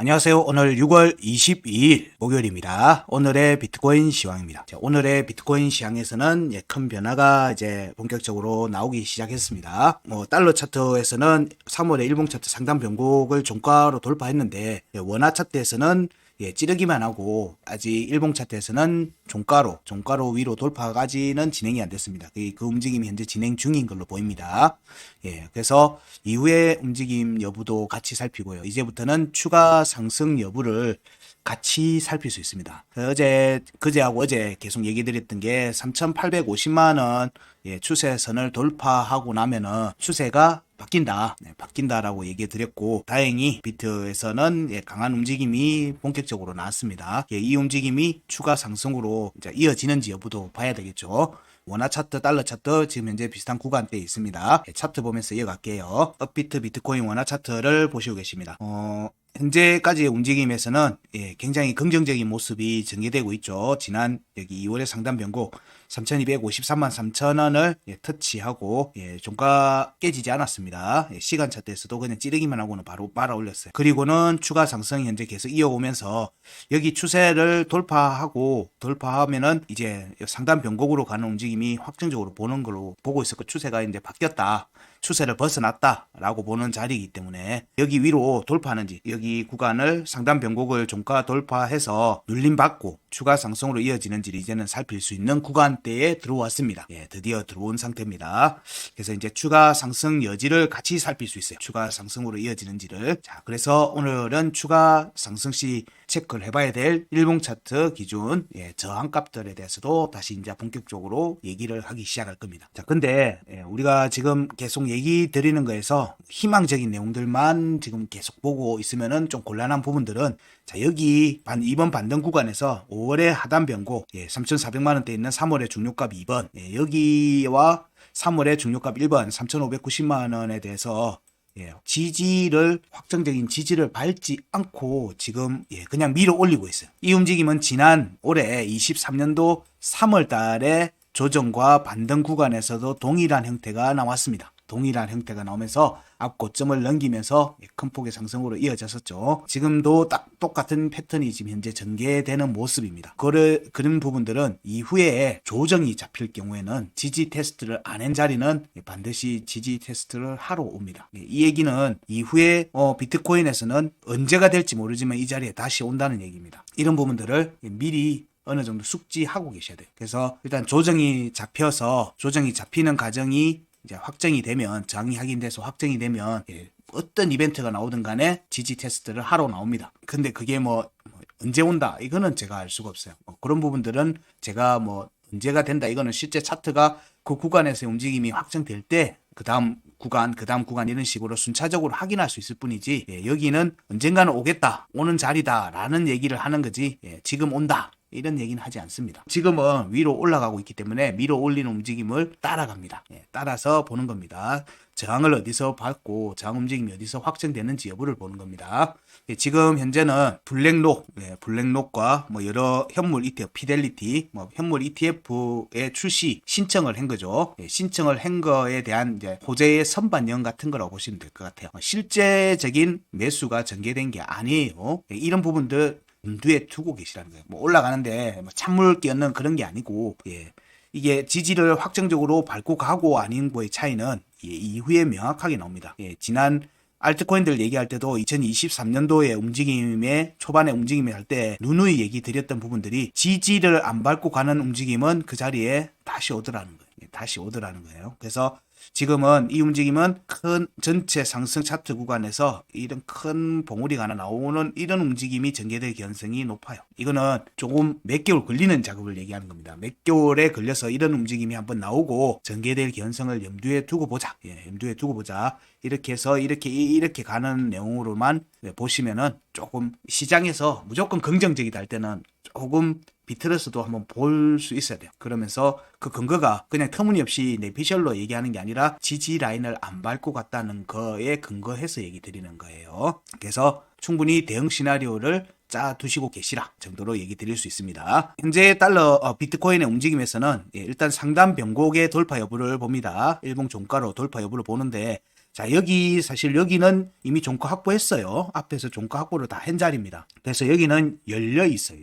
안녕하세요. 오늘 6월 22일 목요일입니다. 오늘의 비트코인 시황입니다. 오늘의 비트코인 시황에서는 큰 변화가 이제 본격적으로 나오기 시작했습니다. 달러 차트에서는 3월에 일봉 차트 상단 변곡을 종가로 돌파했는데, 원화 차트에서는 찌르기만 하고 아직 일봉 차트에서는 종가로 위로 돌파까지는 진행이 안 됐습니다. 그 움직임이 현재 진행 중인 걸로 보입니다. 그래서 이후의 움직임 여부도 같이 살피고요. 이제부터는 추가 상승 여부를 같이 살필 수 있습니다. 그제하고 어제 계속 얘기 드렸던 게 3,850만원 추세선을 돌파하고 나면은 추세가 바뀐다라고 얘기 드렸고, 다행히 비트에서는 강한 움직임이 본격적으로 나왔습니다. 이 움직임이 추가 상승으로 이제 이어지는지 여부도 봐야 되겠죠. 원화 차트, 달러 차트 지금 현재 비슷한 구간대에 있습니다. 차트 보면서 이어갈게요. 업비트 비트코인 원화 차트를 보시고 계십니다. 현재까지의 움직임에서는 굉장히 긍정적인 모습이 전개되고 있죠. 지난 여기 2월의 상단 변곡 3,253만 3천원을 터치하고 종가 깨지지 않았습니다. 시간 차트에서도 그냥 찌르기만 하고는 바로 빨아 올렸어요. 그리고는 추가 상승 현재 계속 이어오면서 여기 추세를 돌파하면은 이제 상단 변곡으로 가는 움직임이 확정적으로 보는 걸로 보고 있었고, 추세가 이제 바뀌었다, 추세를 벗어났다라고 보는 자리이기 때문에 여기 위로 돌파하는지, 여기 구간을 상단 변곡을 종가 돌파해서 눌림받고 추가 상승으로 이어지는지를 이제는 살필 수 있는 구간대에 들어왔습니다. 드디어 들어온 상태입니다. 그래서 이제 추가 상승 여지를 같이 살필 수 있어요. 추가 상승으로 이어지는지를. 자, 그래서 오늘은 추가 상승 시 체크를 해봐야 될 일봉 차트 기준 저항값들에 대해서도 다시 이제 본격적으로 얘기를 하기 시작할 겁니다. 자, 근데 우리가 지금 계속 얘기 드리는 거에서 희망적인 내용들만 지금 계속 보고 있으면은 좀 곤란한 부분들은, 자, 여기 이번 반등 구간에서 5월의 하단 변곡 3,400만원대 있는 3월의 중요값 2번, 여기와 3월의 중요값 1번 3,590만원에 대해서 확정적인 지지를 밟지 않고 지금 그냥 밀어 올리고 있어요. 이 움직임은 지난 올해 23년도 3월 달에 조정과 반등 구간에서도 동일한 형태가 나왔습니다. 동일한 형태가 나오면서 앞고점을 넘기면서 큰 폭의 상승으로 이어졌었죠. 지금도 딱 똑같은 패턴이 지금 현재 전개되는 모습입니다. 그런 부분들은 이후에 조정이 잡힐 경우에는 지지 테스트를 안 한 자리는 반드시 지지 테스트를 하러 옵니다. 이 얘기는 이후에 비트코인에서는 언제가 될지 모르지만 이 자리에 다시 온다는 얘기입니다. 이런 부분들을 미리 어느 정도 숙지하고 계셔야 돼요. 그래서 일단 조정이 잡히는 과정이 이제 확정이 되면, 저항이 확인돼서 확정이 되면 어떤 이벤트가 나오든 간에 지지 테스트를 하러 나옵니다. 근데 그게 언제 온다, 이거는 제가 알 수가 없어요. 그런 부분들은 제가 언제가 된다, 이거는 실제 차트가 그 구간에서의 움직임이 확정될 때 그 다음 구간 이런 식으로 순차적으로 확인할 수 있을 뿐이지, 여기는 언젠가는 오는 자리다 라는 얘기를 하는 거지, 지금 온다 이런 얘기는 하지 않습니다. 지금은 위로 올라가고 있기 때문에 밀어 올리는 움직임을 따라갑니다. 따라서 보는 겁니다. 저항을 어디서 받고 저항 움직임이 어디서 확정되는지 여부를 보는 겁니다. 지금 현재는 블랙록과 여러 현물 ETF, 피델리티, 현물 ETF의 출시 신청을 한 거죠. 신청을 한 거에 대한 이제 호재의 선반영 같은 거라고 보시면 될 것 같아요. 실제적인 매수가 전개된 게 아니에요. 이런 부분들 염두에 두고 계시라는 거예요. 올라가는데 찬물 끼얹는 그런 게 아니고, 이게 지지를 확정적으로 밟고 가고 아닌 거의 차이는 이후에 명확하게 나옵니다. 지난 알트코인들 얘기할 때도 2023년도에 초반에 움직임에 할 때 누누이 얘기 드렸던 부분들이, 지지를 안 밟고 가는 움직임은 그 자리에 다시 오더라는 거예요. 그래서 지금은 이 움직임은 큰 전체 상승 차트 구간에서 이런 큰 봉우리가 하나 나오는 이런 움직임이 전개될 가능성이 높아요. 이거는 조금 몇 개월 걸리는 작업을 얘기하는 겁니다. 몇 개월에 걸려서 이런 움직임이 한번 나오고 전개될 가능성을 염두에 두고 보자. 이렇게 해서 이렇게 가는 내용으로만 보시면은 조금 시장에서 무조건 긍정적이다 할 때는 조금 비틀어서도 한번 볼 수 있어야 돼요. 그러면서 그 근거가 그냥 터무니없이 내피셜로 얘기하는 게 아니라 지지 라인을 안 밟고 갔다는 거에 근거해서 얘기 드리는 거예요. 그래서 충분히 대응 시나리오를 짜 두시고 계시라 정도로 얘기 드릴 수 있습니다. 현재 비트코인의 움직임에서는 일단 상단 변곡의 돌파 여부를 봅니다. 일봉 종가로 돌파 여부를 보는데, 자, 여기 사실 여기는 이미 종가 확보했어요. 앞에서 종가 확보를 다 한 자리입니다. 그래서 여기는 열려 있어요.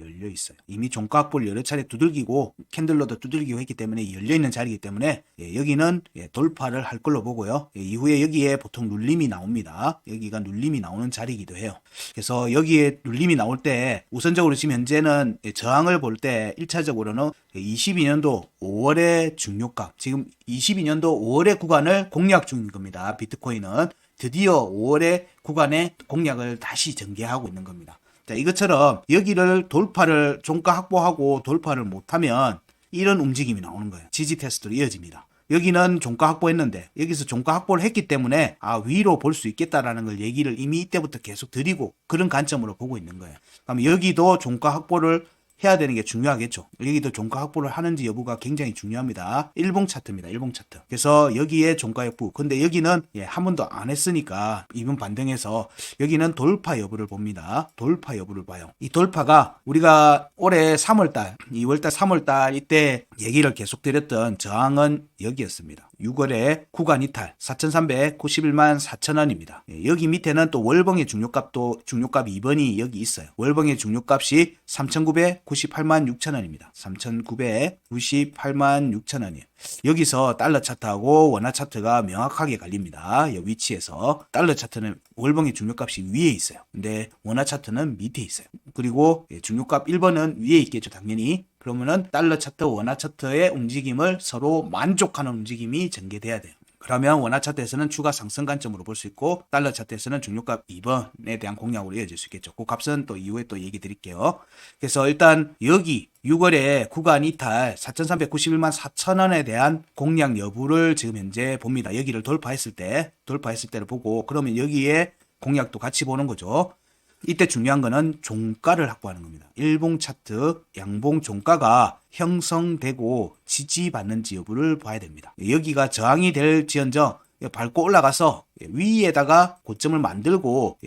이미 종가 확보를 여러 차례 두들기고 캔들로도 두들기고 했기 때문에 열려 있는 자리이기 때문에 여기는 돌파를 할 걸로 보고요. 이후에 여기에 보통 눌림이 나옵니다. 여기가 눌림이 나오는 자리이기도 해요. 그래서 여기에 눌림이 나올 때 우선적으로 지금 현재는 저항을 볼 때 1차적으로는 22년도 5월의 중요값, 지금 22년도 5월의 구간을 공략 중인 겁니다. 비트코인은 드디어 5월의 구간에 공략을 다시 전개하고 있는 겁니다. 자, 이것처럼 여기를 돌파를 종가 확보하고 돌파를 못하면 이런 움직임이 나오는 거예요. 지지 테스트로 이어집니다. 여기는 종가 확보했는데 여기서 종가 확보를 했기 때문에 위로 볼 수 있겠다라는 걸 얘기를 이미 이때부터 계속 드리고 그런 관점으로 보고 있는 거예요. 그럼 여기도 종가 확보를 해야 되는 게 중요하겠죠. 여기도 종가 확보를 하는지 여부가 굉장히 중요합니다. 일봉 차트입니다. 일봉 차트. 그래서 여기에 종가 여부. 근데 여기는 한 번도 안 했으니까 이번 반등해서 여기는 돌파 여부를 봅니다. 돌파 여부를 봐요. 이 돌파가 우리가 올해 3월달, 2월달, 3월달 이때 얘기를 계속 드렸던 저항은 여기였습니다. 6월에 구간 이탈 4,391만 4천원입니다. 여기 밑에는 또 월봉의 중요값 2번이 여기 있어요. 월봉의 중요값이 3,998만 6천원입니다. 3,998만 6천원이에요. 여기서 달러 차트하고 원화 차트가 명확하게 갈립니다. 이 위치에서 달러 차트는 월봉의 중요값이 위에 있어요. 근데 원화 차트는 밑에 있어요. 그리고 중요값 1번은 위에 있겠죠, 당연히. 그러면은 달러 차트, 원화 차트의 움직임을 서로 만족하는 움직임이 전개돼야 돼요. 그러면 원화 차트에서는 추가 상승 관점으로 볼 수 있고 달러 차트에서는 중요값 2번에 대한 공략으로 이어질 수 있겠죠. 그 값은 또 이후에 또 얘기 드릴게요. 그래서 일단 여기 6월에 구간 이탈 4,391만 4천원에 대한 공략 여부를 지금 현재 봅니다. 여기를 돌파했을 때를 보고 그러면 여기에 공략도 같이 보는 거죠. 이때 중요한 거는 종가를 확보하는 겁니다. 일봉 차트, 양봉 종가가 형성되고 지지받는지 여부를 봐야 됩니다. 여기가 저항이 될지언정 밟고 올라가서 위에다가 고점을 만들고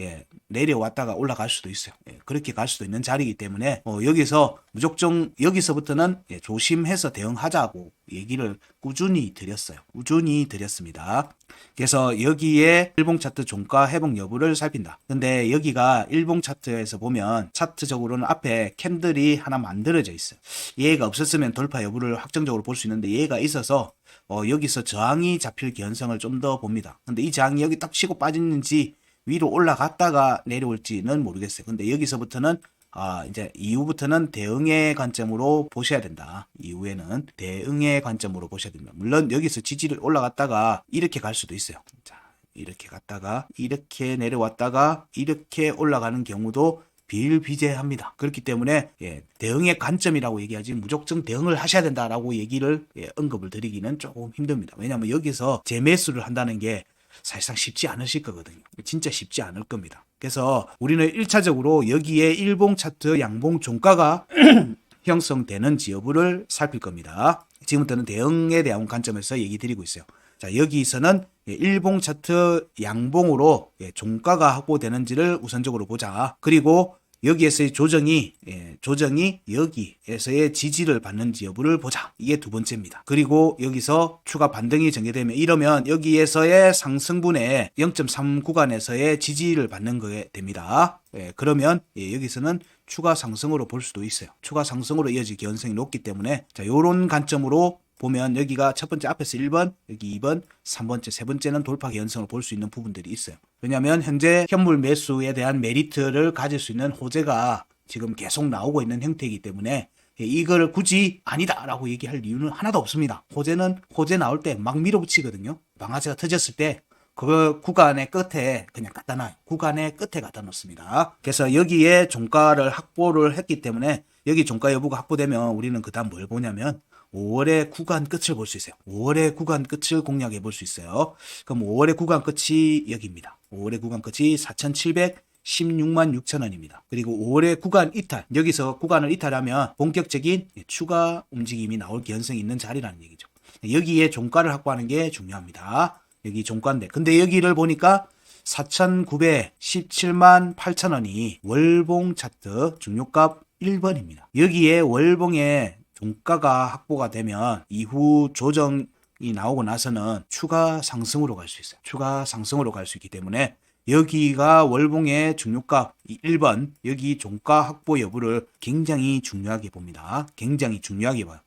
내려왔다가 올라갈 수도 있어요. 그렇게 갈 수도 있는 자리이기 때문에 여기서 무조건 여기서부터는 조심해서 대응하자고 얘기를 꾸준히 드렸어요. 꾸준히 드렸습니다. 그래서 여기에 일봉 차트 종가 회복 여부를 살핀다. 근데 여기가 일봉 차트에서 보면 차트적으로는 앞에 캔들이 하나 만들어져 있어요. 얘가 없었으면 돌파 여부를 확정적으로 볼 수 있는데 얘가 있어서 여기서 저항이 잡힐 개연성을 좀 더 봅니다. 근데 이 저항이 여기 딱 치고 빠지는지 위로 올라갔다가 내려올지는 모르겠어요. 근데 여기서부터는 이제 이후부터는 대응의 관점으로 보셔야 된다. 이후에는 대응의 관점으로 보셔야 됩니다. 물론 여기서 지지를 올라갔다가 이렇게 갈 수도 있어요. 자, 이렇게 갔다가 이렇게 내려왔다가 이렇게 올라가는 경우도 비일비재합니다. 그렇기 때문에 대응의 관점이라고 얘기하지 무조건 대응을 하셔야 된다라고 얘기를 언급을 드리기는 조금 힘듭니다. 왜냐하면 여기서 재매수를 한다는 게 사실상 쉽지 않으실 거거든요. 진짜 쉽지 않을 겁니다. 그래서 우리는 1차적으로 여기에 일봉 차트 양봉 종가가 형성되는지 여부를 살필 겁니다. 지금부터는 대응에 대한 관점에서 얘기 드리고 있어요. 자, 여기서는 일봉 차트 양봉으로 종가가 확보되는지를 우선적으로 보자. 그리고 여기에서의 조정이 여기에서의 지지를 받는지 여부를 보자. 이게 두 번째입니다. 그리고 여기서 추가 반등이 전개되면 이러면 여기에서의 상승분의 0.3 구간에서의 지지를 받는 거에 됩니다. 그러면 여기서는 추가 상승으로 볼 수도 있어요. 추가 상승으로 이어질 개연성이 높기 때문에 자, 요런 관점으로 보면 여기가 첫 번째 앞에서 1번, 여기 2번, 3번째, 세 번째는 돌파 개연성을 볼 수 있는 부분들이 있어요. 왜냐하면 현재 현물 매수에 대한 메리트를 가질 수 있는 호재가 지금 계속 나오고 있는 형태이기 때문에 이걸 굳이 아니다라고 얘기할 이유는 하나도 없습니다. 호재 나올 때 막 밀어붙이거든요. 방아쇠가 터졌을 때 그 구간의 끝에 그냥 갖다 놔요. 구간의 끝에 갖다 놓습니다. 그래서 여기에 종가를 확보를 했기 때문에 여기 종가 여부가 확보되면 우리는 그 다음 뭘 보냐면 5월의 구간 끝을 볼 수 있어요. 5월의 구간 끝을 공략해 볼 수 있어요. 그럼 5월의 구간 끝이 여기입니다. 5월의 구간 끝이 4,716만 6천원입니다. 그리고 5월의 구간 이탈, 여기서 구간을 이탈하면 본격적인 추가 움직임이 나올 개연성이 있는 자리라는 얘기죠. 여기에 종가를 확보하는 게 중요합니다. 여기 종가인데 근데 여기를 보니까 4,917만 8천원이 월봉 차트 중요값 1번입니다. 여기에 월봉에 종가가 확보가 되면 이후 조정이 나오고 나서는 추가 상승으로 갈 수 있어요. 추가 상승으로 갈 수 있기 때문에 여기가 월봉의 중요값 1번, 여기 종가 확보 여부를 굉장히 중요하게 봅니다. 굉장히 중요하게 봐요.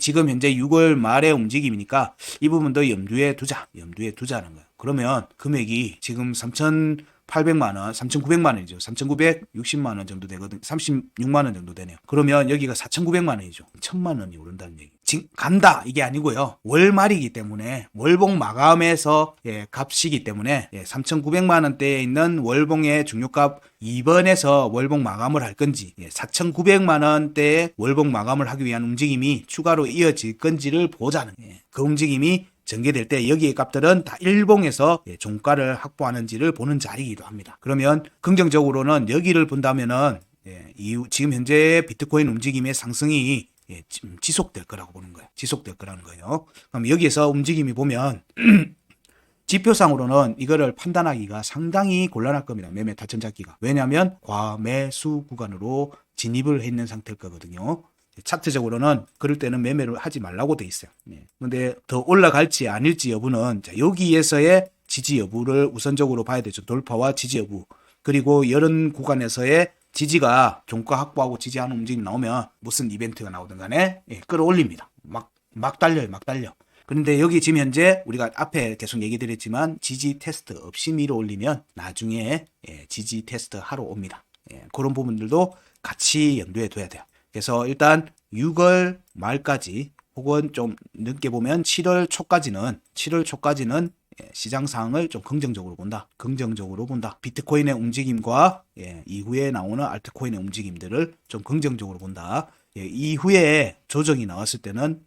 지금 현재 6월 말의 움직임이니까 이 부분도 염두에 두자는 거예요. 그러면 금액이 지금 3,800만 원, 3,900만 원이죠. 3,960만 원 정도 되거든요. 36만 원 정도 되네요. 그러면 여기가 4,900만 원이죠. 1,000만 원이 오른다는 얘기. 지금 간다 이게 아니고요. 월말이기 때문에 월봉 마감에서 값이기 때문에 3,900만 원대에 있는 월봉의 중요값 2번에서 월봉 마감을 할 건지 4,900만 원대의 월봉 마감을 하기 위한 움직임이 추가로 이어질 건지를 보자는 그 움직임이 전개될 때 여기의 값들은 다 일봉에서 종가를 확보하는지를 보는 자리이기도 합니다. 그러면 긍정적으로는 여기를 본다면은 지금 현재 비트코인 움직임의 상승이 지속될 거라고 보는 거예요. 지속될 거라는 거예요. 그럼 여기에서 움직임이 보면 지표상으로는 이거를 판단하기가 상당히 곤란할 겁니다. 매매 타점 잡기가. 왜냐하면 과매수 구간으로 진입을 해 있는 상태일 거거든요. 차트적으로는 그럴 때는 매매를 하지 말라고 돼 있어요. 근데 더 올라갈지 아닐지 여부는 여기에서의 지지 여부를 우선적으로 봐야 되죠. 돌파와 지지 여부. 그리고 이런 구간에서의 지지가 종가 확보하고 지지하는 움직임이 나오면 무슨 이벤트가 나오든 간에 끌어올립니다. 막 달려요. 그런데 여기 지금 현재 우리가 앞에 계속 얘기 드렸지만 지지 테스트 없이 밀어올리면 나중에 지지 테스트 하러 옵니다. 그런 부분들도 같이 염두에 둬야 돼요. 그래서 일단 6월 말까지 혹은 좀 늦게 보면 7월 초까지는 시장 상황을 좀 긍정적으로 본다. 비트코인의 움직임과 이후에 나오는 알트코인의 움직임들을 좀 긍정적으로 본다. 이후에 조정이 나왔을 때는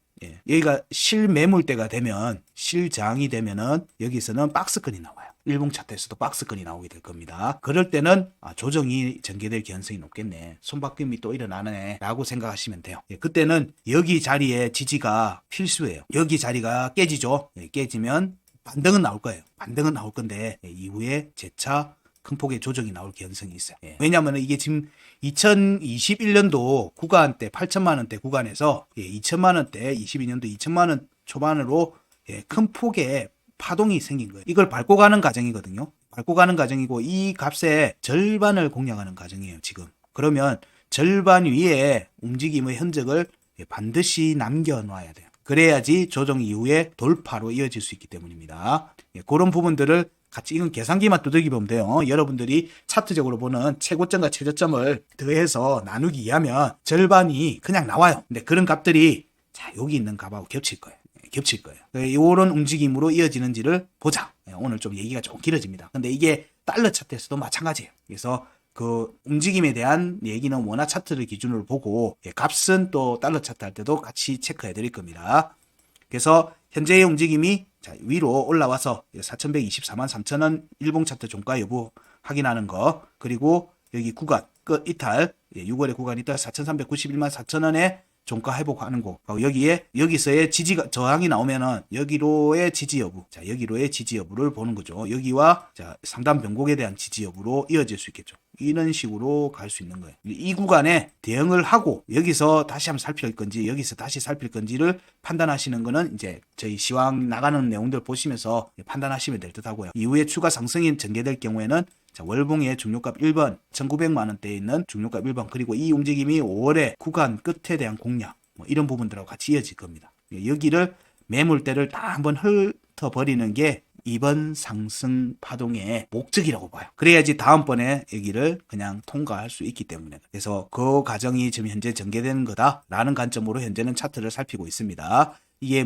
여기가 실매물대가 되면 실장이 되면은 여기서는 박스권이 나와요. 일봉 차트에서도 박스권이 나오게 될 겁니다. 그럴 때는 조정이 전개될 가능성이 높겠네. 손바뀜이 또 일어나네 라고 생각하시면 돼요. 그때는 여기 자리에 지지가 필수예요. 여기 자리가 깨지죠. 깨지면 반등은 나올 거예요. 반등은 나올 건데 이후에 재차 큰 폭의 조정이 나올 가능성이 있어요. 왜냐하면 이게 지금 2021년도 구간대 8천만 원대 구간에서 2천만 원대 22년도 2천만 원 초반으로 큰 폭의 파동이 생긴 거예요. 이걸 밟고 가는 과정이거든요. 밟고 가는 과정이고 이 값의 절반을 공략하는 과정이에요. 지금. 그러면 절반 위에 움직임의 흔적을 반드시 남겨놔야 돼요. 그래야지 조정 이후에 돌파로 이어질 수 있기 때문입니다. 그런 부분들을 같이 이건 계산기만 두들겨 보면 돼요. 여러분들이 차트적으로 보는 최고점과 최저점을 더해서 나누기 위하면 절반이 그냥 나와요. 근데 그런 값들이 여기 있는 값하고 겹칠 거예요. 이런 움직임으로 이어지는지를 보자. 오늘 좀 얘기가 좀 길어집니다. 근데 이게 달러 차트에서도 마찬가지예요. 그래서 그 움직임에 대한 얘기는 원화 차트를 기준으로 보고 값은 또 달러 차트 할 때도 같이 체크해 드릴 겁니다. 그래서 현재의 움직임이 위로 올라와서 4,124만 3천원 일봉 차트 종가 여부 확인하는 거, 그리고 여기 구간 끝 이탈 6월의 구간 이탈 4,391만 4천원에 종가 회복하는 거. 여기서의 지지가 저항이 나오면은 여기로의 지지 여부. 여기로의 지지 여부를 보는 거죠. 여기와 상단 변곡에 대한 지지 여부로 이어질 수 있겠죠. 이런 식으로 갈 수 있는 거예요. 이 구간에 대응을 하고 여기서 다시 한번 살필 건지 여기서 다시 살필 건지를 판단하시는 거는 이제 저희 시황 나가는 내용들 보시면서 판단하시면 될 듯하고요. 이후에 추가 상승이 전개될 경우에는 월봉의 중요값 1번 1,900만 원대에 있는 중요값 1번 그리고 이 움직임이 5월의 구간 끝에 대한 공략 이런 부분들하고 같이 이어질 겁니다. 여기를 매물대를 다 한번 훑어버리는 게 이번 상승 파동의 목적이라고 봐요. 그래야지 다음번에 여기를 그냥 통과할 수 있기 때문에. 그래서 그 과정이 지금 현재 전개되는 거다라는 관점으로 현재는 차트를 살피고 있습니다. 이게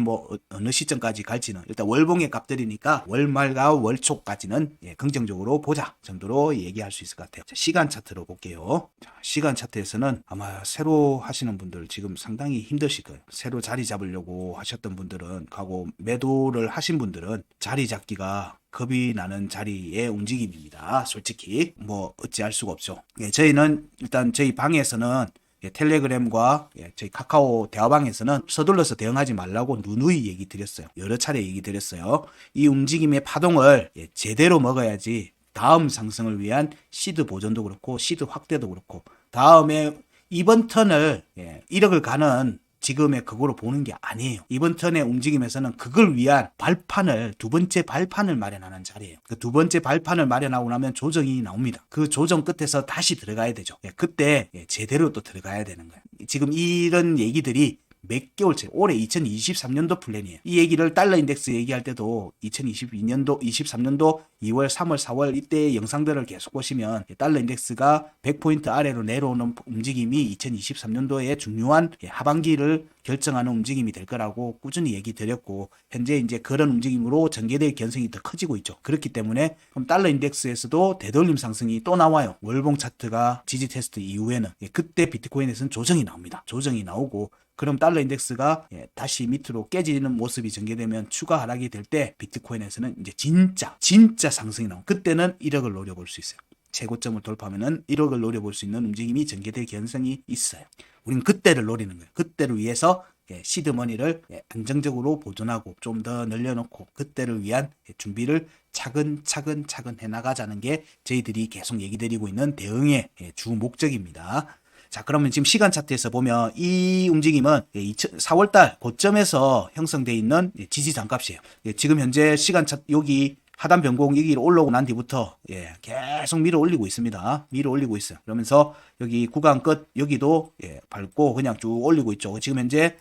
어느 시점까지 갈지는 일단 월봉의 값들이니까 월말과 월초까지는 긍정적으로 보자 정도로 얘기할 수 있을 것 같아요. 시간 차트로 볼게요. 시간 차트에서는 아마 새로 하시는 분들 지금 상당히 힘드실 거예요. 새로 자리 잡으려고 하셨던 분들은 하고 매도를 하신 분들은 자리 잡기가 겁이 나는 자리의 움직임입니다. 솔직히 어찌할 수가 없죠. 저희는 일단 저희 방에서는 텔레그램과 저희 카카오 대화방에서는 서둘러서 대응하지 말라고 누누이 얘기 드렸어요. 여러 차례 얘기 드렸어요. 이 움직임의 파동을 제대로 먹어야지 다음 상승을 위한 시드 보존도 그렇고 시드 확대도 그렇고 다음에 이번 턴을 1억을 가는 지금의 그거로 보는 게 아니에요. 이번 턴의 움직임에서는 그걸 위한 발판을, 두 번째 발판을 마련하는 자리예요. 그 두 번째 발판을 마련하고 나면 조정이 나옵니다. 그 조정 끝에서 다시 들어가야 되죠. 그때 제대로 또 들어가야 되는 거예요. 지금 이런 얘기들이 몇 개월째, 올해 2023년도 플랜이에요. 이 얘기를 달러 인덱스 얘기할 때도 2022년도, 23년도 2월, 3월, 4월 이때 영상들을 계속 보시면 달러 인덱스가 100포인트 아래로 내려오는 움직임이 2023년도에 중요한 하반기를 결정하는 움직임이 될 거라고 꾸준히 얘기 드렸고, 현재 이제 그런 움직임으로 전개될 가능성이 더 커지고 있죠. 그렇기 때문에 그럼 달러 인덱스에서도 되돌림 상승이 또 나와요. 월봉 차트가 지지 테스트 이후에는 그때 비트코인에서는 조정이 나옵니다. 조정이 나오고, 그럼 달러 인덱스가 다시 밑으로 깨지는 모습이 전개되면 추가 하락이 될 때 비트코인에서는 이제 진짜 상승이 나오고, 그때는 1억을 노려볼 수 있어요. 최고점을 돌파하면은 1억을 노려볼 수 있는 움직임이 전개될 가능성이 있어요. 우리는 그때를 노리는 거예요. 그때를 위해서 시드머니를 안정적으로 보존하고 좀 더 늘려놓고 그때를 위한 준비를 차근차근 해나가자는 게 저희들이 계속 얘기 드리고 있는 대응의 주 목적입니다. 자, 그러면 지금 시간 차트에서 보면 이 움직임은 4월달 고점에서 형성되어 있는 지지 장값이에요. 지금 현재 시간 차트 여기 하단 변곡 여기로 올라오고 난 뒤부터 계속 밀어 올리고 있습니다. 밀어 올리고 있어요. 그러면서 여기 구간 끝 여기도 밟고 그냥 쭉 올리고 있죠. 지금 현재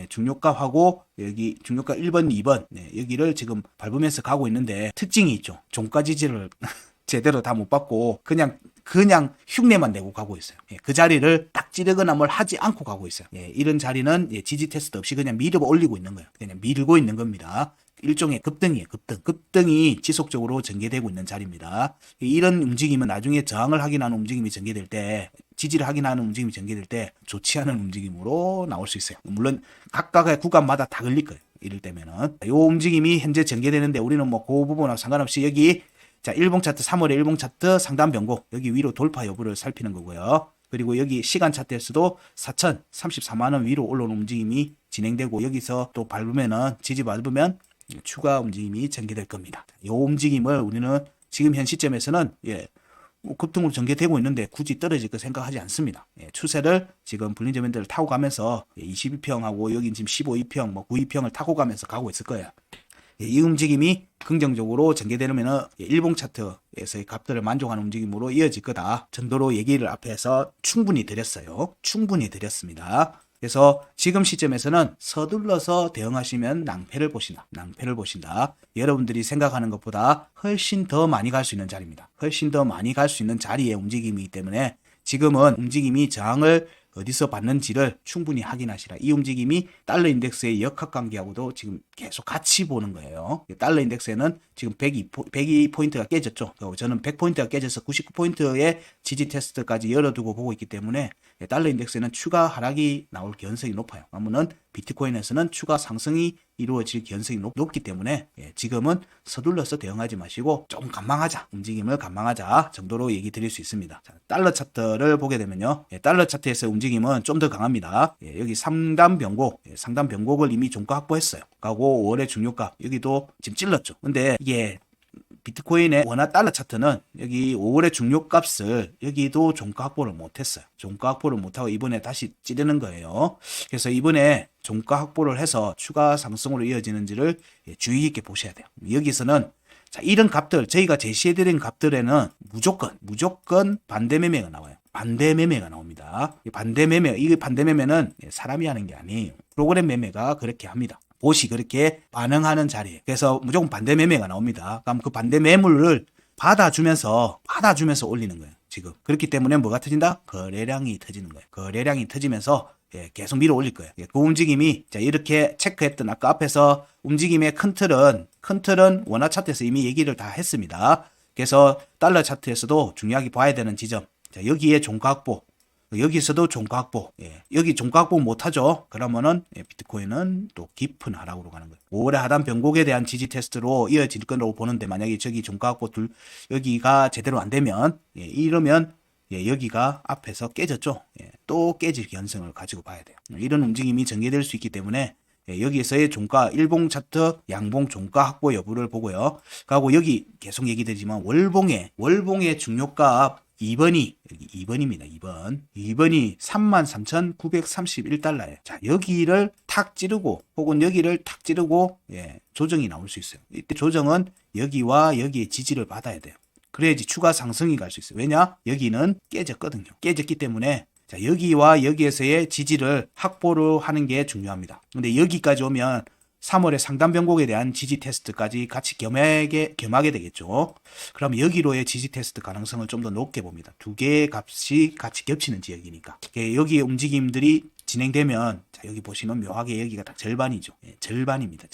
중요값하고 여기 중요값 1번, 2번 여기를 지금 밟으면서 가고 있는데 특징이 있죠. 종가 지지를 제대로 다 못 받고 그냥 흉내만 내고 가고 있어요. 그 자리를 딱 찌르거나 뭘 하지 않고 가고 있어요. 이런 자리는 지지 테스트 없이 그냥 밀어 올리고 있는 거예요. 그냥 밀고 있는 겁니다. 일종의 급등이에요. 급등이 지속적으로 전개되고 있는 자리입니다. 이런 움직임은 나중에 저항을 확인하는 움직임이 전개될 때, 지지를 확인하는 움직임이 전개될 때 좋지 않은 움직임으로 나올 수 있어요. 물론 각각의 구간마다 다 걸릴 거예요. 이럴 때면은 이 움직임이 현재 전개되는데 우리는 뭐 그 부분하고 상관없이 여기 자, 일봉 차트 3월의 일봉 차트 상단 변곡 여기 위로 돌파 여부를 살피는 거고요. 그리고 여기 시간 차트에서도 4,034만원 위로 올라오는 움직임이 진행되고 여기서 또 밟으면은 지지 밟으면 추가 움직임이 전개될 겁니다. 이 움직임을 우리는 지금 현 시점에서는 급등으로 전개되고 있는데 굳이 떨어질 거 생각하지 않습니다. 추세를 지금 볼린저 밴드를 타고 가면서 22평하고 여긴 지금 15이평, 9이평을 타고 가면서 가고 있을 거예요. 이 움직임이 긍정적으로 전개되려면 일봉 차트에서의 값들을 만족하는 움직임으로 이어질 거다 정도로 얘기를 앞에서 충분히 드렸어요. 충분히 드렸습니다. 그래서 지금 시점에서는 서둘러서 대응하시면 낭패를 보신다. 여러분들이 생각하는 것보다 훨씬 더 많이 갈 수 있는 자리입니다. 훨씬 더 많이 갈 수 있는 자리의 움직임이기 때문에 지금은 움직임이 저항을 어디서 받는지를 충분히 확인하시라. 이 움직임이 달러 인덱스의 역학관계하고도 지금 계속 같이 보는 거예요. 달러 인덱스에는 지금 102포인트가 깨졌죠. 저는 100포인트가 깨져서 99포인트의 지지 테스트까지 열어두고 보고 있기 때문에 달러 인덱스에는 추가 하락이 나올 가능성이 높아요. 그러면은 비트코인에서는 추가 상승이 이루어질 가능성이 높기 때문에 지금은 서둘러서 대응하지 마시고 좀 움직임을 관망하자 정도로 얘기 드릴 수 있습니다. 자, 달러 차트를 보게 되면요. 달러 차트에서 움직임은 좀 더 강합니다. 여기 상단 변곡을 이미 종가 확보했어요. 가고 5월의 중요가 여기도 지금 찔렀죠. 근데 이게 비트코인의 원화 달러 차트는 여기 5월의 중요값을 여기도 종가 확보를 못했어요. 종가 확보를 못하고 이번에 다시 찌르는 거예요. 그래서 이번에 종가 확보를 해서 추가 상승으로 이어지는지를 주의 깊게 보셔야 돼요. 여기서는 자, 이런 값들 저희가 제시해드린 값들에는 무조건 반대 매매가 나와요. 반대 매매가 나옵니다. 이 반대 매매는 사람이 하는 게 아니에요. 프로그램 매매가 그렇게 합니다. 봇이 그렇게 반응하는 자리에. 그래서 무조건 반대 매매가 나옵니다. 그럼 그 반대 매물을 받아주면서 올리는 거예요. 지금. 그렇기 때문에 뭐가 터진다? 거래량이 터지는 거예요. 거래량이 터지면서 계속 밀어 올릴 거예요. 그 움직임이 자 이렇게 체크했던 아까 앞에서 움직임의 큰 틀은 원화 차트에서 이미 얘기를 다 했습니다. 그래서 달러 차트에서도 중요하게 봐야 되는 지점. 자, 여기에 종가 확보. 여기서도 종가 확보. 여기 종가 확보 못하죠. 그러면은 비트코인은 또 깊은 하락으로 가는 거예요. 5월의 하단 변곡에 대한 지지 테스트로 이어질 거라고 보는데 만약에 저기 종가 확보 여기가 제대로 안 되면 이러면 여기가 앞에서 깨졌죠. 또 깨질 가능성을 가지고 봐야 돼요. 이런 움직임이 전개될 수 있기 때문에 여기에서의 종가 일봉 차트 양봉 종가 확보 여부를 보고요. 그리고 여기 계속 얘기 드리지만 월봉의 중요값 2번이 여기 2번입니다. 2번이 33,931달러예요. 자, 여기를 탁 찌르고 혹은 여기를 탁 찌르고 조정이 나올 수 있어요. 이때 조정은 여기와 여기의 지지를 받아야 돼요. 그래야지 추가 상승이 갈 수 있어요. 왜냐? 여기는 깨졌거든요. 깨졌기 때문에 자, 여기와 여기에서의 지지를 확보를 하는 게 중요합니다. 근데 여기까지 오면 3월에 상단 변곡에 대한 지지 테스트까지 같이 겸하게 되겠죠. 그럼 여기로의 지지 테스트 가능성을 좀 더 높게 봅니다. 두 개의 값이 같이 겹치는 지역이니까. 여기의 움직임들이 진행되면 자, 여기 보시면 묘하게 여기가 딱 절반이죠. 절반입니다.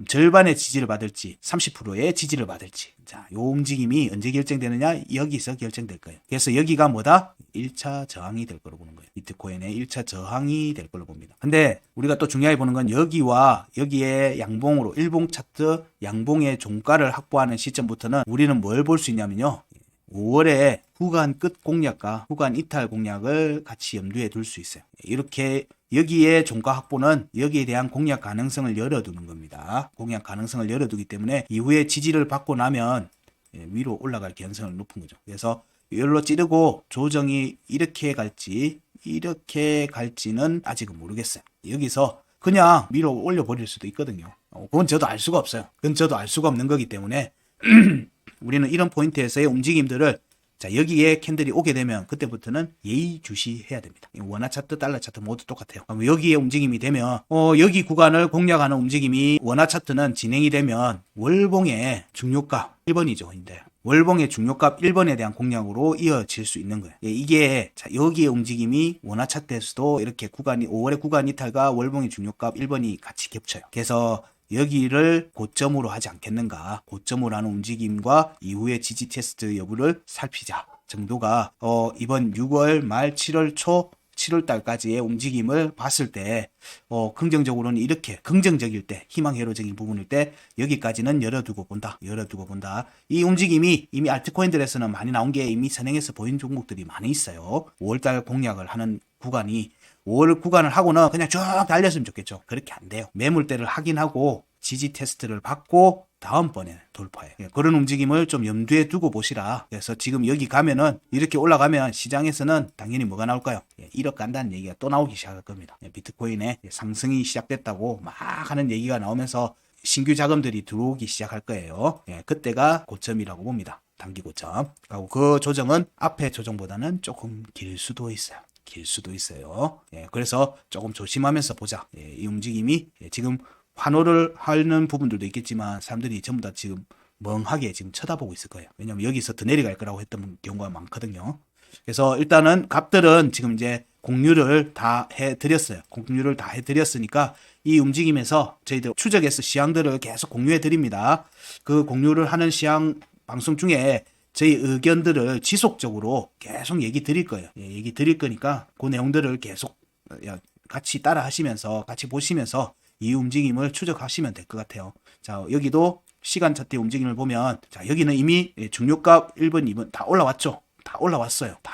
절반의 지지를 받을지 30%의 지지를 받을지 자, 요 움직임이 언제 결정되느냐? 여기서 결정될 거예요. 그래서 여기가 뭐다? 1차 저항이 될 거로 보는 거예요. 비트코인의 1차 저항이 될 걸로 봅니다. 근데 우리가 또 중요하게 보는 건 여기와 여기에 양봉으로 일봉 차트 양봉의 종가를 확보하는 시점부터는 우리는 뭘 볼 수 있냐면요. 5월에 구간 끝 공략과 구간 이탈 공략을 같이 염두에 둘 수 있어요. 이렇게 여기에 종가 확보는 여기에 대한 공략 가능성을 열어두는 겁니다. 공략 가능성을 열어두기 때문에 이후에 지지를 받고 나면 위로 올라갈 가능성이 높은 거죠. 그래서 이걸로 찌르고 조정이 이렇게 갈지는 아직은 모르겠어요. 여기서 그냥 위로 올려버릴 수도 있거든요. 그건 저도 알 수가 없어요. 그건 저도 알 수가 없는 거기 때문에 우리는 이런 포인트에서의 움직임들을 자, 여기에 캔들이 오게 되면 그때부터는 예의주시해야 됩니다. 원화 차트, 달러 차트 모두 똑같아요. 그럼 여기에 움직임이 되면 여기 구간을 공략하는 움직임이 원화 차트는 진행이 되면 월봉의 중요값 1번이죠. 근데 월봉의 중요값 1번에 대한 공략으로 이어질 수 있는 거예요. 이게 자, 여기의 움직임이 원화 차트에서도 이렇게 5월의 구간 이탈과 월봉의 중요값 1번이 같이 겹쳐요. 그래서 여기를 고점으로 하지 않겠는가, 고점으로 하는 움직임과 이후의 지지 테스트 여부를 살피자 정도가 이번 6월 말 7월 초 7월 달까지의 움직임을 봤을 때 긍정적으로는 이렇게 긍정적일 때 희망회로적인 부분일 때 여기까지는 열어두고 본다. 이 움직임이 이미 알트코인들에서는 많이 나온 게 이미 선행해서 보인 종목들이 많이 있어요. 5월달 공략을 하는 구간이 5월 구간을 하고는 그냥 쭉 달렸으면 좋겠죠. 그렇게 안 돼요. 매물대를 확인하고 지지 테스트를 받고 다음번에 돌파해요. 그런 움직임을 좀 염두에 두고 보시라. 그래서 지금 여기 가면은 이렇게 올라가면 시장에서는 당연히 뭐가 나올까요? 1억 간다는 얘기가 또 나오기 시작할 겁니다. 비트코인의 상승이 시작됐다고 막 하는 얘기가 나오면서 신규 자금들이 들어오기 시작할 거예요. 그때가 고점이라고 봅니다. 단기 고점. 그 조정은 앞의 조정보다는 조금 길 수도 있어요. 그래서 조금 조심하면서 보자. 이 움직임이 지금 환호를 하는 부분들도 있겠지만 사람들이 전부 다 지금 멍하게 지금 쳐다보고 있을 거예요. 왜냐면 여기서 더 내려갈 거라고 했던 경우가 많거든요. 그래서 일단은 값들은 지금 이제 공유를 다 해드렸으니까 이 움직임에서 저희들 추적해서 시황들을 계속 공유해 드립니다. 그 공유를 하는 시황 방송 중에 저희 의견들을 지속적으로 계속 얘기 드릴 거예요. 얘기 드릴 거니까 그 내용들을 계속 같이 따라 하시면서 같이 보시면서 이 움직임을 추적하시면 될 것 같아요. 자, 여기도 시간 차트의 움직임을 보면 자, 여기는 이미 중요값 1번, 2번 다 올라왔죠. 다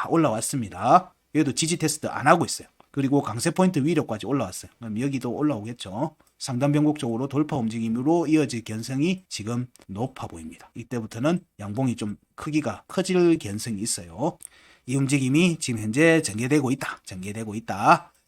올라왔습니다. 여기도 지지 테스트 안 하고 있어요. 그리고 강세 포인트 위로까지 올라왔어요. 그럼 여기도 올라오겠죠. 상단 변곡 쪽으로 돌파 움직임으로 이어질 견성이 지금 높아 보입니다. 이때부터는 양봉이 좀 크기가 커질 견성이 있어요. 이 움직임이 지금 현재 전개되고 있다.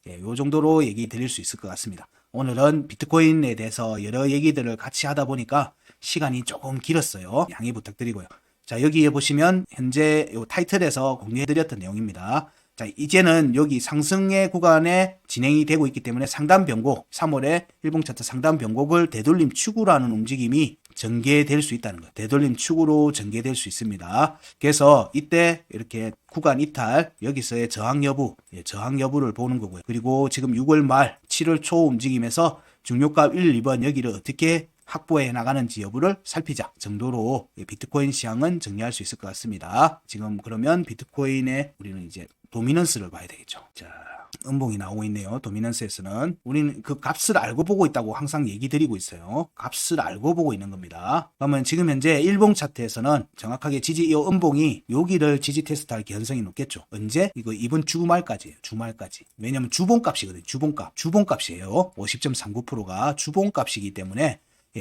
이 정도로 얘기 드릴 수 있을 것 같습니다. 오늘은 비트코인에 대해서 여러 얘기들을 같이 하다 보니까 시간이 조금 길었어요. 양해 부탁드리고요. 자, 여기에 보시면 현재 이 타이틀에서 공유해드렸던 내용입니다. 자, 이제는 여기 상승의 구간에 진행이 되고 있기 때문에 상단 변곡, 3월에 일봉 차트 상단 변곡을 되돌림 축으로 하는 움직임이 전개될 수 있다는 거예요. 되돌림 축으로 전개될 수 있습니다. 그래서 이때 이렇게 구간 이탈, 여기서의 저항 여부를 보는 거고요. 그리고 지금 6월 말, 7월 초 움직임에서 중요값 1, 2번 여기를 어떻게 확보해 나가는지 여부를 살피자 정도로 비트코인 시황은 정리할 수 있을 것 같습니다. 지금 그러면 비트코인의 우리는 이제 도미넌스를 봐야 되겠죠. 자, 음봉이 나오고 있네요. 도미넌스에서는 우리는 그 값을 알고 보고 있다고 항상 얘기 드리고 있어요. 값을 알고 보고 있는 겁니다. 그러면 지금 현재 일봉 차트에서는 정확하게 이 음봉이 여기를 지지 테스트할 가능성이 높겠죠. 언제? 이거 이번 주말까지예요. 주말까지. 왜냐면 주봉값이거든요. 주봉값이에요. 50.39%가 주봉값이기 때문에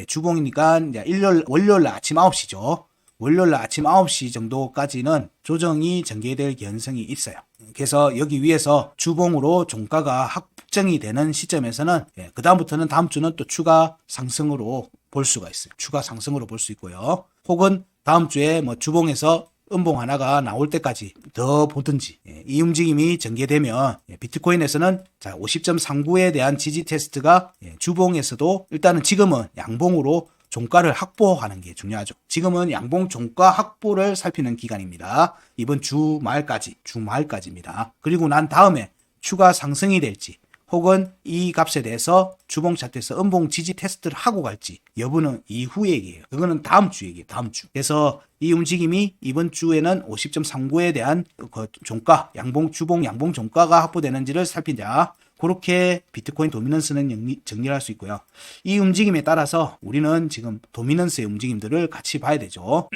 주봉이니까 이제 월요일 아침 9시죠. 월요일 아침 9시 정도까지는 조정이 전개될 가능성이 있어요. 그래서 여기 위에서 주봉으로 종가가 확정이 되는 시점에서는 그 다음부터는 다음 주는 또 추가 상승으로 볼 수가 있어요. 추가 상승으로 볼 수 있고요. 혹은 다음 주에 뭐 주봉에서 음봉 하나가 나올 때까지 더 보든지 이 움직임이 전개되면 비트코인에서는 50.39에 대한 지지 테스트가 주봉에서도 일단은 지금은 양봉으로 종가를 확보하는 게 중요하죠. 지금은 양봉 종가 확보를 살피는 기간입니다. 이번 주말까지입니다. 그리고 난 다음에 추가 상승이 될지 혹은 이 값에 대해서 주봉 차트에서 음봉 지지 테스트를 하고 갈지 여부는 이후 얘기예요. 그거는 다음 주 얘기예요. 다음 주. 그래서 이 움직임이 이번 주에는 50.39에 대한 그 종가, 양봉, 주봉, 양봉 종가가 확보되는지를 살피자. 그렇게 비트코인 도미넌스는 정리할 수 있고요. 이 움직임에 따라서 우리는 지금 도미넌스의 움직임들을 같이 봐야 되죠.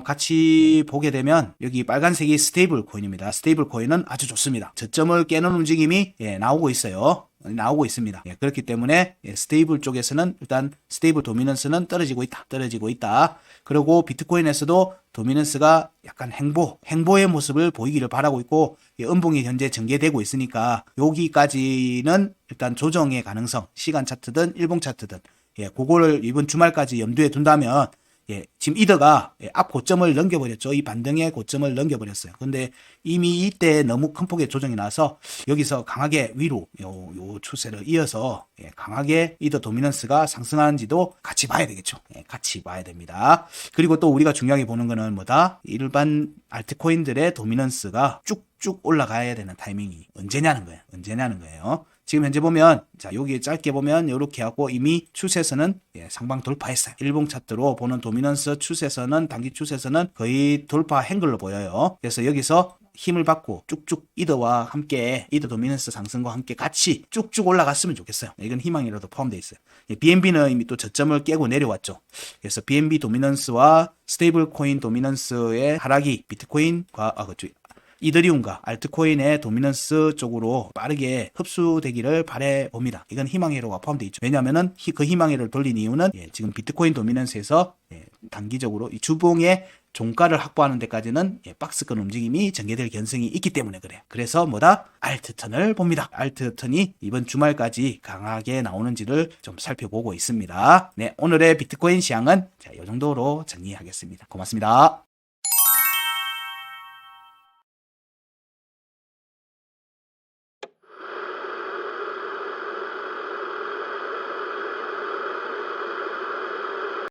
같이 보게 되면 여기 빨간색이 스테이블 코인입니다. 스테이블 코인은 아주 좋습니다. 저점을 깨는 움직임이 나오고 있어요. 나오고 있습니다. 그렇기 때문에 스테이블 쪽에서는 일단 스테이블 도미넌스는 떨어지고 있다. 그리고 비트코인에서도 도미넌스가 약간 행보의 모습을 보이기를 바라고 있고 음봉이 현재 전개되고 있으니까 여기까지는 일단 조정의 가능성, 시간 차트든 일봉 차트든 그거를 이번 주말까지 염두에 둔다면 지금 이더가 앞 고점을 넘겨버렸죠. 이 반등의 고점을 넘겨버렸어요. 근데 이미 이때 너무 큰 폭의 조정이 나서 여기서 강하게 위로 요 추세를 이어서 강하게 이더 도미넌스가 상승하는지도 같이 봐야 되겠죠. 같이 봐야 됩니다. 그리고 또 우리가 중요하게 보는 거는 뭐다? 일반 알트코인들의 도미넌스가 쭉쭉 올라가야 되는 타이밍이 언제냐는 거예요. 지금 현재 보면 여기 짧게 보면 이렇게 하고 이미 추세선은 상방 돌파했어요. 일봉 차트로 보는 도미넌스 추세선은 단기 추세선은 거의 돌파 행글로 보여요. 그래서 여기서 힘을 받고 쭉쭉 이더와 함께 이더 도미넌스 상승과 함께 같이 쭉쭉 올라갔으면 좋겠어요. 이건 희망이라도 포함되어 있어요. BNB는 이미 또 저점을 깨고 내려왔죠. 그래서 BNB 도미넌스와 스테이블 코인 도미넌스의 하락이 비트코인과 이더리움과 알트코인의 도미넌스 쪽으로 빠르게 흡수되기를 바라봅니다. 이건 희망회로가 포함되어 있죠. 왜냐하면 그 희망회로를 돌린 이유는 지금 비트코인 도미넌스에서 단기적으로 이 주봉의 종가를 확보하는 데까지는 박스권 움직임이 전개될 가능성이 있기 때문에 그래요. 그래서 알트턴을 봅니다. 알트턴이 이번 주말까지 강하게 나오는지를 좀 살펴보고 있습니다. 오늘의 비트코인 시황은 이 정도로 정리하겠습니다. 고맙습니다.